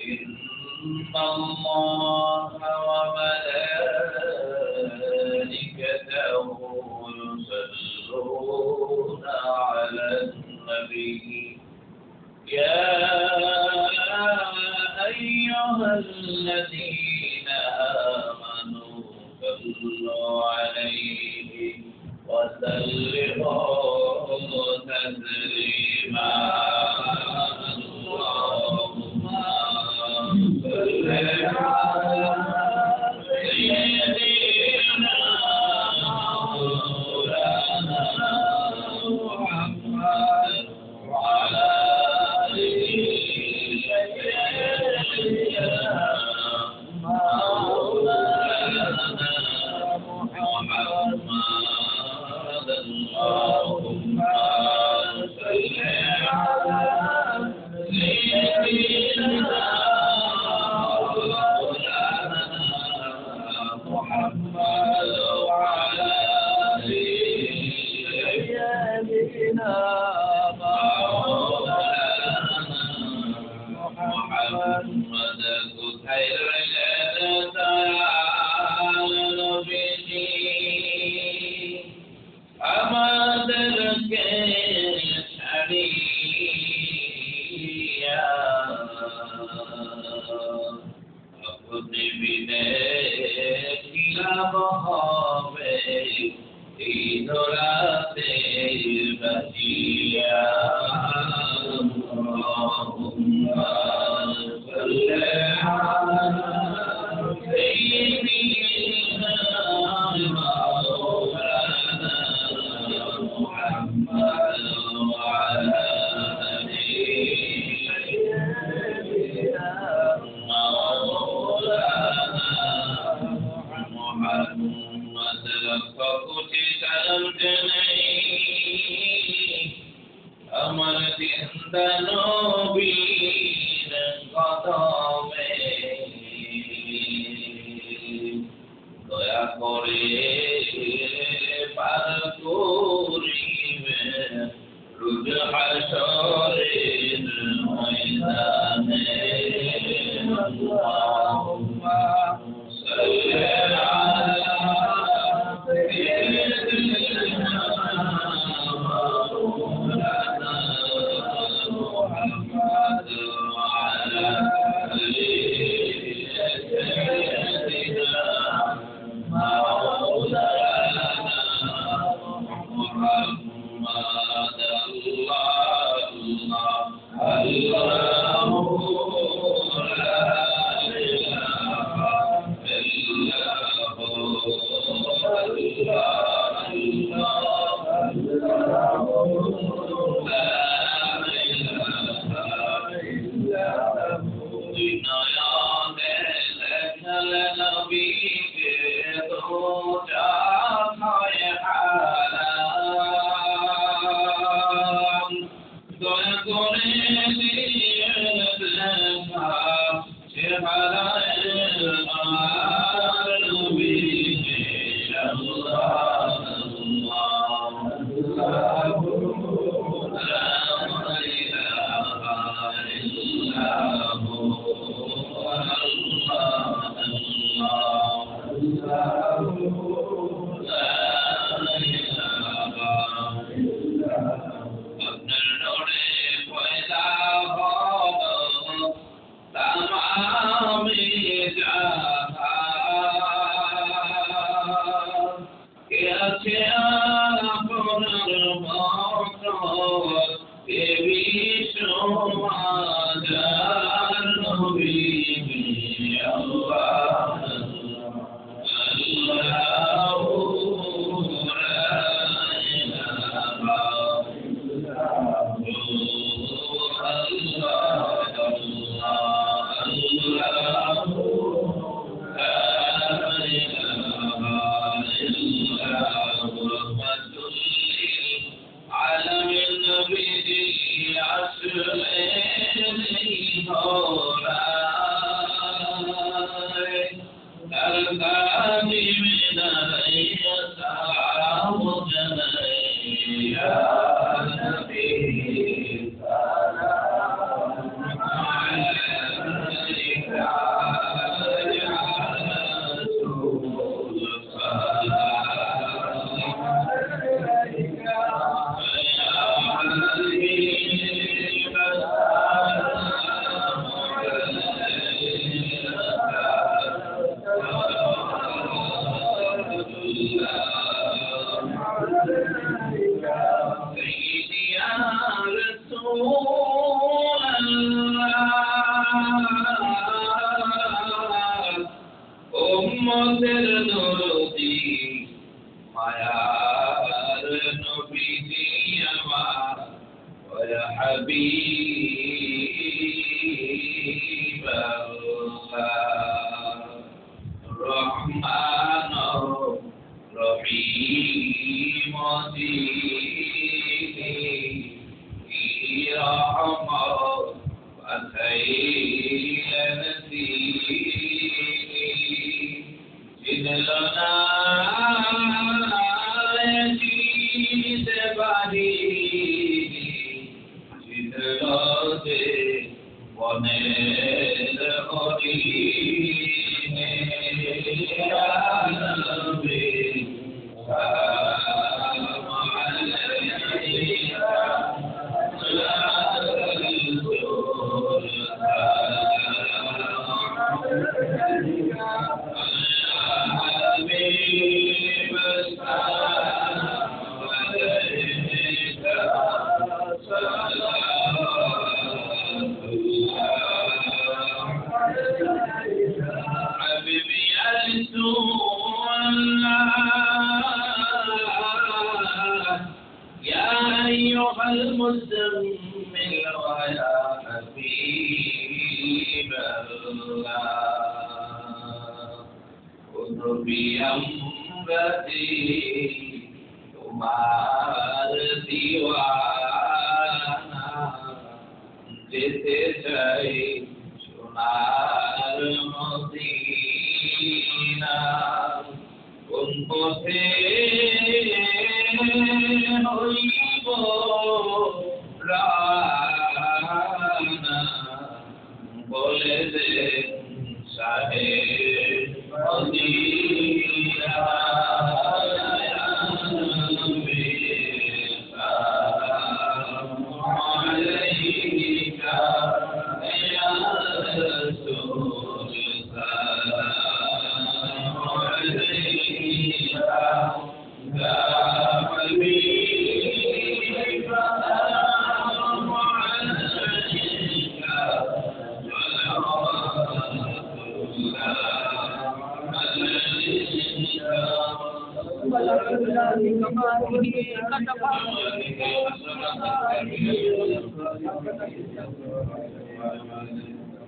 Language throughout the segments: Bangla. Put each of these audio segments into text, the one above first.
إن الله وملائكته يصلون على النبي يا أيها الذين آمنوا صلوا عليه وسلموا تسليما اللهم صل على سيدنا مولانا محمد وعلى آله سيدنا مولانا محمد اللهم صل على سيدنا مولانا محمد وعلى آله سيدنا مولانا محمد خير আমাদেরকে ছাড়িয়া আপনি বিনে কি লাভ হবে এই ধরাতে বাঁচিয়া আল্লাহুম্মা সাল্লি আলা সাইয়্যিদিনা আমার জিন্দা নবীর কদমে দয়া করে পার করিবে রোজ হাসরের ময়দানে আল্লাহুম্মা সাল্লি আলা সাইয়্যিদিনা উম্মতের দরদি মায়ার নবীজি আমার ওয়া হাবিবাল্লাহ রহমান রহিম দিনী রহমত আতাইলেন জিদলনা জিতে বাড়ি জিদলতে বনের হরিণে নবী সালাম আলাইকা المزمل ويا حبيب الله كن بأمرتي তোমার দিওয়ানা যেতে চাই সোনার মদিনা কোন পথে হইব রানা বলে দে সাহে মদিনা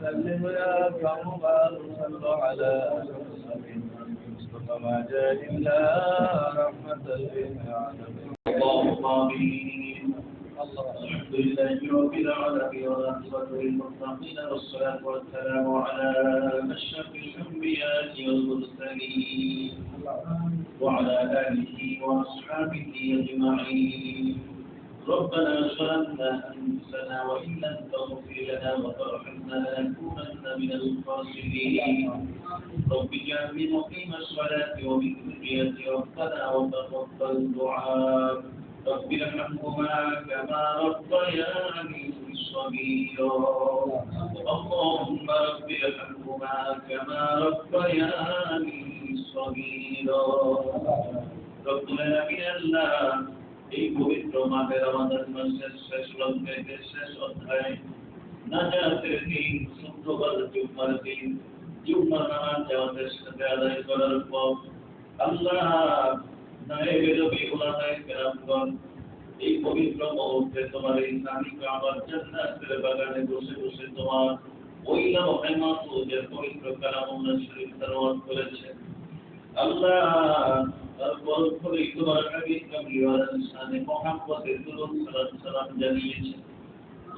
سلم يا كرمان صلوا على مصطفى ما جاء إلا رحمة للعالمين اللهم آمين الحمد لله رب العالمين والعاقبة للمتقين والصلاة والسلام على أشرف الأنبياء والمرسلين وعلى آله وأصحابه أجمعين ربنا ظلمنا أنفسنا وإن لم تغفر لنا وترحمنا لنكونن من الخاسرين رب اجعلني مقيم الصلاة ومن ذريتي ربنا وتقبل دعاء رب ارحمهما كما ربياني صغيرا اللهم رب ارحمهما كما ربياني صغيرا رب العالمين الله এই পবিত্র মাসের রমজান মাসের শেষ রজনীতে শেষ অধ্যায় নাজাতের দিন শুক্রবার জুম্মার দিন জুম্মার নামাজ জামাতের সাথে আদায় করার পর আল্লাহ নায়েবে নবী উলামায়ে কেরামগণ এই পবিত্র মুহূর্তে তোমার এই স্বামী কাবার জান্নাতের বাগানে বসে বসে তোমার ওই লওহে মাহফুজের পবিত্র কালামুল্লাহ শরীফ তেলাওয়াত করেছেন আল্লাহ তারপর করে তোমার হাবিব কামলিওয়ালার শানে মুহাম্মদের দুরূদ সালাম জানিয়েছেন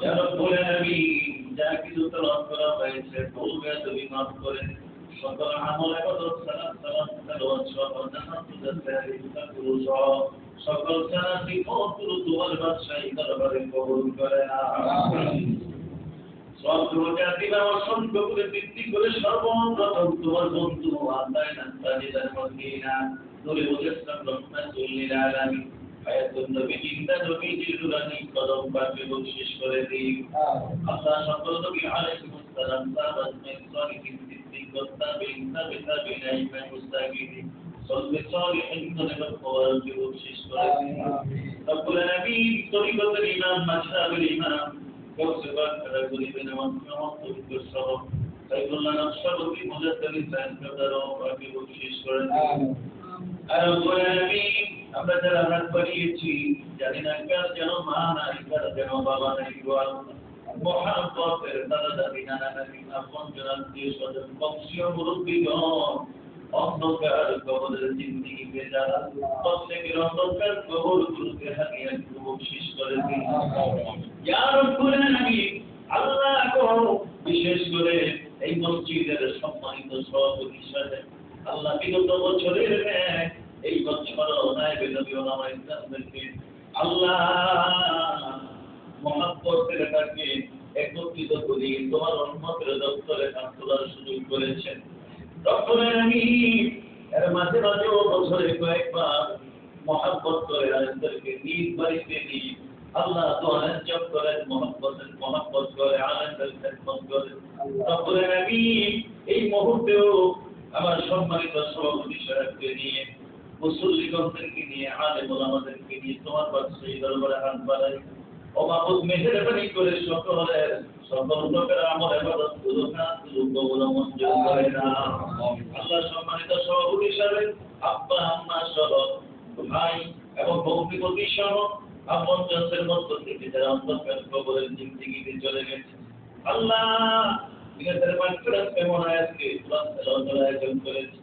ইয়া রাব্বুল আলামিন যা কিছু তেলাওয়াত করা হয়েছে ভুলবে তুমি মাফ করে সকল আমল ইবাদত সালাত তেলাওয়াত সহ জান্নাতুল তাহরির সকল সালাতি ও তোমার বাদশাহী দরবারে কবুল করে আমিন সর্বজাতিরা অসংখ্য করে বৃদ্ধি করে সর্বপ্রথম তোমার বন্ধু আল্লাহ নাস্তাজিদার মদিনা নূরে মুজাসসাম রহমাতুল্লিল আলামিন হায়াতুন নবী জিন্দা নবী জিলুরানি কদম পাকে বকশিশ করে দিন আল্লাহ সকল নবী আলাইহিস সালাম সাহাবাত সালিহিন সিদ্দিক তাবিঈন তাবিঈন ইমাম মুস্তাকিম সালিহিন নবী কওয়ালকে বকশিশ করে দিন রব্বুল আলামিন তরিকতের ইমাম মাশরাফের ইমাম সেবার খেলা করিবেন আমার পবিত্র সহ সাইফুল্লাহ নকশবন্দি মুজাদ্দিদ সাহেবদেরও আগে বকশিশ করেন। আর আমি আমরা যারা হাত বাড়িয়েছি জানি না কার যেন মা নাই কার যেন বাবা নাই গোয়াল মহাব্বতের দাদা দাদি নানা নানি আপন জন আত্মীয় স্বজন বংশীয় মুরব্বীগণ অন্ধকার কবরের জিন্দিগিতে যারা প্রত্যেকের অন্ধকার কবরগুলোকে হারিয়ে বকশিশ করে দিন। ইয়া রব্বুল আলামিন আল্লাহ গো বিশেষ করে এই মসজিদের সম্মানিত সভাপতি সাহেব আল্লাহ বিগত বছরের এই বছর নায়েবে নবী ওলামা ইসলামদেরকে আল্লাহ মহাব্বতের ডাকে একত্রিত করি তোমার রহমতের দপ্তরে কাজ করার সুযোগ করেছেন। রব্বুল আলামিন এর মাঝে মাঝেও বছরে কয়েকবার মহাব্বত করে আলেমদেরকে নিজ বাড়িতে নিয়ে আল্লাহ দোয়ার জব করেন মহব্বত করে আলেমদের খেদমত করেন। রব্বুল আলামিন এই মুহূর্তেও আমার সম্মানিত সভাপতি সাহেবকে নিয়ে মুসল্লিগণদেরকে নিয়ে আলেম ওলামাদেরকে নিয়ে তোমার বাদশাহী দরবারে হাত বাড়াই। ও মাবুদ মেহেরবানি করে সকল লোকের আমল ইবাদত গুলো কাজগুলো কবুল মঞ্জুর করে নাও। আল্লাহ সম্মানিত সভাপতি সাহেব আব্বা আম্মা সহ ভাই এবং ভগ্নিপতি সহ আপন জনদের মধ্য থেকে যারা অন্ধকার কবরের জিন্দিগিতে চলে গেছে আল্লাহ নিজেদের মাগফিরাত কামনায় আজকে ইসলামের আয়োজন করেছে।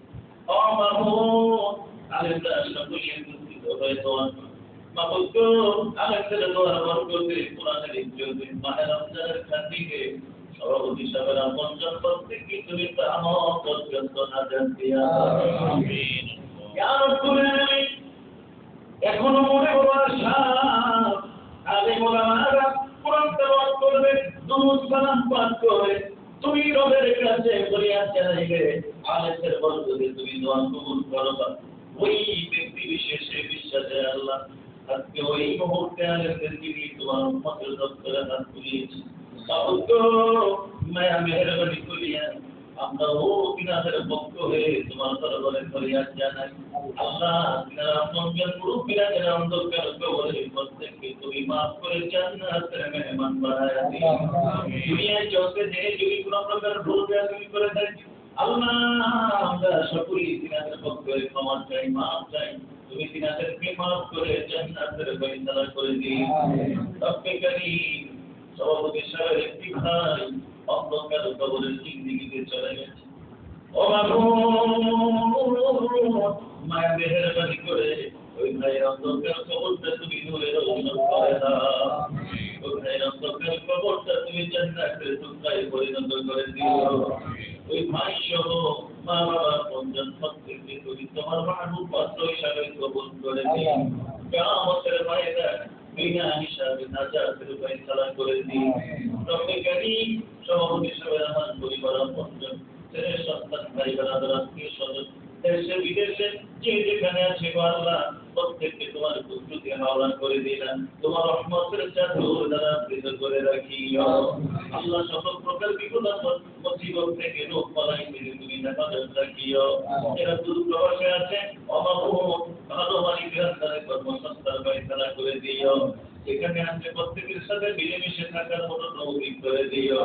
ও মাহমুদ আলেমরা সকলেই একত্রিত হয়ে দোয়া মাবুদ আলেমদের দোয়ার বরকতে কোরআনের ইজ্জতে মাহে রমজানের খাতিরে সভাপতি সাহেবের আপন জন প্রত্যেককে তুমি কিয়ামত পর্যন্ত নাজাত দিয়া আমিন। ইয়া রাব্বুল আলামিন এখনো মনে বড় আশা আলেম ওলামারা কোরআন তেলাওয়াত করবে দুরূদ সালাম পাঠ করবে তুমি রবের কাছে ফরিয়াদ জানাইবে আলেমের বরকতে তুমি দোয়া কবুল করবা। ওই ব্যক্তি বিশেষে বিশ্বাসে আল্লাহ আজকে ওই মুহূর্তে আলেমদেরকে নিয়ে তোমার উম্মতের দপ্তরে হাত তুলিয়েছি। মায়া মেহেরবানি করিয়া আমরা ও কিনাদের পক্ষ হয়ে তোমার দরবারে ফরিয়াদ জানাই। আল্লাহ কিনারা আপনজন মুরব্বিরা যারা অন্ধকার কবরে প্রত্যেককে তুমি মাফ করে জান্নাতের মেহমান বানায়া দিও। দুনিয়ায় চলতে যে যদি কোনো প্রকার ভুল ভ্রান্তি করে থাকি আল্লাহ আমরা সকলেই কিনাদের পক্ষ হয়ে ক্ষমা চাই, মাফ চাই। তুমি কিনাদেরকে মাফ করে জান্নাতের ফয়সালা করে দিও। রব্বে কারীম সভাপতি সাহেবের একটি ভাই অন্ধকার কবরের জিন্দিগিতে চলে গেছে। ও মায়া মেহেরবানি করে ওই ভাইয়ের অন্ধকার কবরটা তুমি নূরের রৌশন করে দাও। ওই ভাইয়ের অন্ধকার কবরটা তুমি জান্নাতের টুকরায় পরিণত করে দিও। ওই ভাই সহ মা বাবার পঞ্জন প্রত্যেককে তুমি তোমার মাহবুব পাত্র হিসাবে কবুল করে দিও। কিয়ামতের ময়দানে বিনা হিসাবে নাজাতের ফয়সালা করে দিও। রব্বে কারীম সভাপতি সাহেবের আমার পরিবার পঞ্জন ছেলে সন্তান ভাই বোনেরা আত্মীয় স্বজন দেশে বিদেশে যে যেখানে আছে আল্লাহ প্রত্যেককে তোমার কুদরতে হাওলা করে দিলাম। তোমার রহমতের চাদর দ্বারা আবৃত করে রাখিও। আল্লাহ সকল প্রকার বিপদ মুসিবত থেকে রোগ বালাই থেকে তুমি হেফাজত রাখিও। যারা দূর প্রবাসে আছে অমাবুদ ভালো মালিকের দ্বারা কর্মসংস্থান ফয়সালা করে দিও। যেখানে আছে প্রত্যেকের সাথে মিলেমিশে থাকার মতো তৌফিক করে দিও।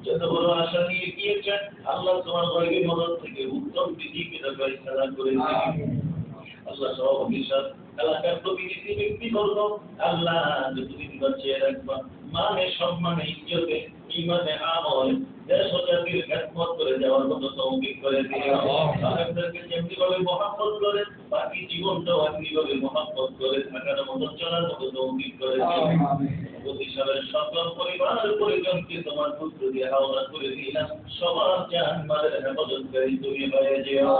যত বড় আশা নিয়ে গিয়েছেন আল্লাহ তোমার গয়বের মদদ থেকে উত্তম বিধিকে ফয়সালা করে দিও। আল্লাহ সভাপতি সাহেব এলাকার প্রতিনিধি ব্যক্তিবর্গ আল্লাহ তুমি বাঁচিয়ে রাখবা মানে সম্মানে ইজ্জতে ঈমানে আমল দেশ ও জাতির খেদমত করে যাওয়ার মতো তৌফিক করে দিও। আলেমদেরকে যেমনি ভাবে মহব্বত করে বাকি জীবনটাও এমনি ভাবে মহব্বত করে থাকার মতো চলার মতো তৌফিক করে দিও। সভাপতি সাহেবের সকল পরিবার পরিজনকে তোমার পুত্র দিয়ে হাওলা করে দিলাম। সবার জান মালের হেফাজতকারী তুমি হয়ে যেও।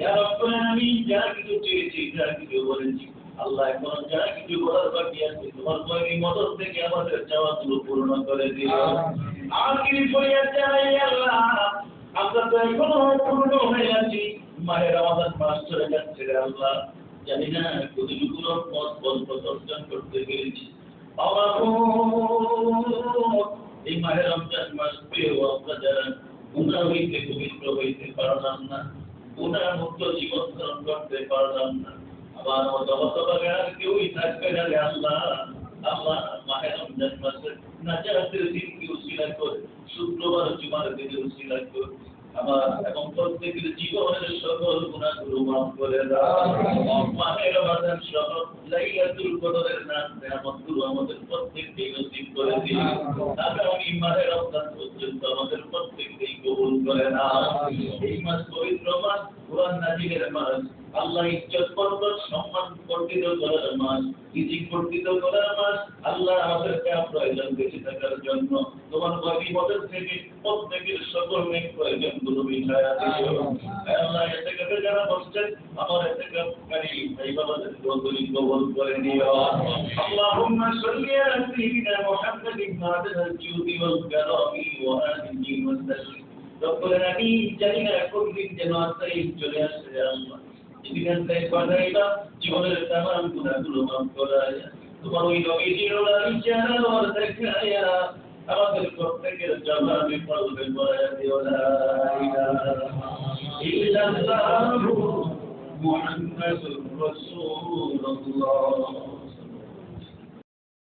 ইয়া রাব্বুল আলামিন যা কিছু চেয়েছি যা কিছু বলেছি আল্লাহ এখন যা কিছু বলার বাকি আছে তোমার গয়বী মদদ থেকে আমাদের চাওয়াগুলো পূর্ণ করে দিও। আখিরি ফরিয়াদ জানাই আল্লাহ আমরা তো এখনো পূর্ণ হয়ে আছি মাহে রমাদান মাস চলে যাচ্ছে রে আল্লাহ জানি না কতটুকু পথ অর্জন করতে পেরেছি। এই মাহে রমজান মাস পেয়েও আমরা যারা গুনাহ হইতে পবিত্র হইতে পারলাম না, গুনাহ মুক্ত জীবন ধারণ করতে পারলাম না, আমার মতো হতভাগা আর কেউই থাকবে না রে আল্লাহ। আল্লাহ মাহে রমজান মাসে নাজাতের দিনকে উসিলা করে শুক্রবার জুমার দিনে উসিলা করে আমার এবং প্রত্যেকের জীবনের সকল গুনাহগুলো মাফ করে দাও। মাহে রমজান সহ লাইলাতুল কদরের নেয়ামতগুলো আমাদের প্রত্যেককে নসিব করে দিও। আগামী মাহে রমজান পর্যন্ত আমাদের প্রত্যেককে কবুল করে নাও। এই মাস পবিত্র মাস, কোরআন নাযিলের মাস, আল্লাহ ইজ্জত পর্বত সম্মান বর্ধিত করার মাস, রিজিক বর্ধিত করার মাস। আল্লাহ আমাদেরকে প্রয়োজন বেঁচে থাকার জন্য তোমার গরিবদের থেকে প্রত্যেকের সকল নেক প্রয়োজনগুলো মিটায়া দিও। আল্লাহ এতেকাফে যারা বসছেন আমার এতেকাফকারী ভাই বাবাদের দোয়াগুলি কবুল করে নিও। আল্লাহুম্মা সাল্লি আলা সাইয়্যিদিনা মুহাম্মাদিন মা'আল জুদি ওয়াল কারামি ওয়া আলিহি ওয়া সাল্লিম। রব্বুল আলামিন জানিনা কোন দিন যেন আসাই চলে আসে আল্লাহ। জীবনের তামাম গুনাহগুলো মাফ করায় তোমার ওই নবীজির ওলামি চেহারা দেখায়া আমাদের প্রত্যেকের জবানে পড়বে পড়ায়া দিও লা ইলাহা ইল্লাল্লাহু মুহাম্মাদুর রাসূলুল্লাহ।